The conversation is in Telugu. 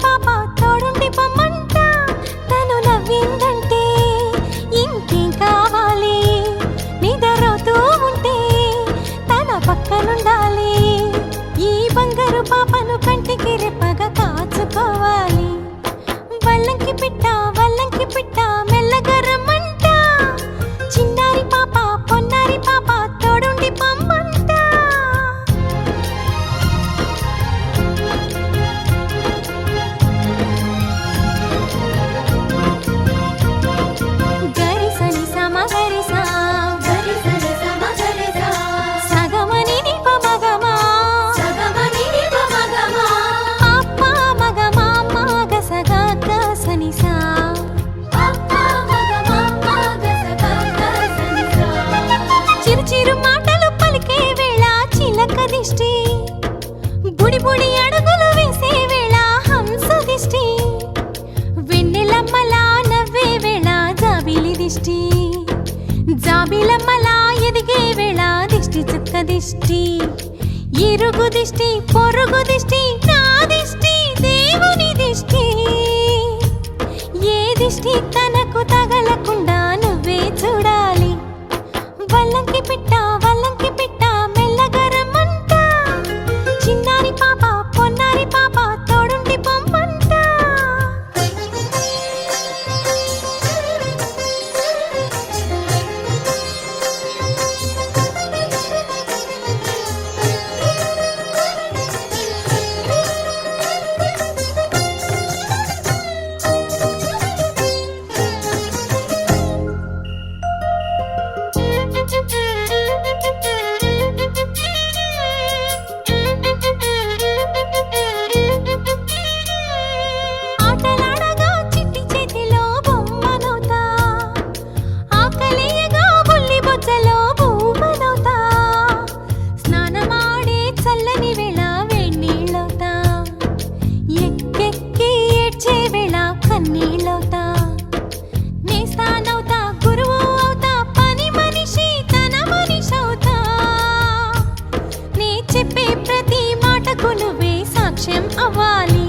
పాప తోడుండి పొమ్మంట తను నవ్విందంటే ఇంకేం కావాలి నిద్రపోతూ ఉంటే తన పక్కనుండాలి ఈ బంగారు పాపను కంటికి రెప్పగా కాచుకోవాలి వల్లంకి పిట్ట మెల్లగా రమ్మంట చిన్నారి పాప పొన్నారి పాప తోడుండి పొమ్మంట గరిసని సమగరిసా గరిసని సమగరిసా సగమని నిప మగమా సగమని నిప మగమా అప్ప మగమా మగసగ గసనిసా అప్ప మగమా మగసగ గసనిసా చిరు మాటలు పలికే వేళ చిలక దిష్టి బుడి అడుగులు వేసే వేళ హంస దిష్టి వెన్నెలమ్మలా నవ్వే వేళ జాబిలి దిష్టి జాబిలమ్మలా ఎదిగే వేళ దిష్టి చుక్క దిష్టి ఇరుగు దిష్టి పొరుగు దిష్టి నా దిష్టి దేవుని దిష్టి ఏ దిష్టి తనకు తగలకుండా నువ్వే చూడాలి వల్లంకి పిట్ట మెల్లగా రమ్మంట చిన్నారి పాప పొన్నారి పాప తోడుండి పొమ్మంట ఆటలాడగా చిట్టి చేతిలో బొమ్మనవుతా ఆకలేయగా బుల్లి బొజ్జలో భూమనవుతా స్నానమాడే చల్లని వేళ వేణీళ్ళవుతా ఎక్కెక్కి ఏడ్చే వేళ కన్నీళ్ళవుతా నేస్తానవుతా గురువు అవుతా పని మనిషి తన మనిషవుతా నే చెప్పే ప్రతి మాటకు నువ్వే సాక్ష్యం అవ్వాలి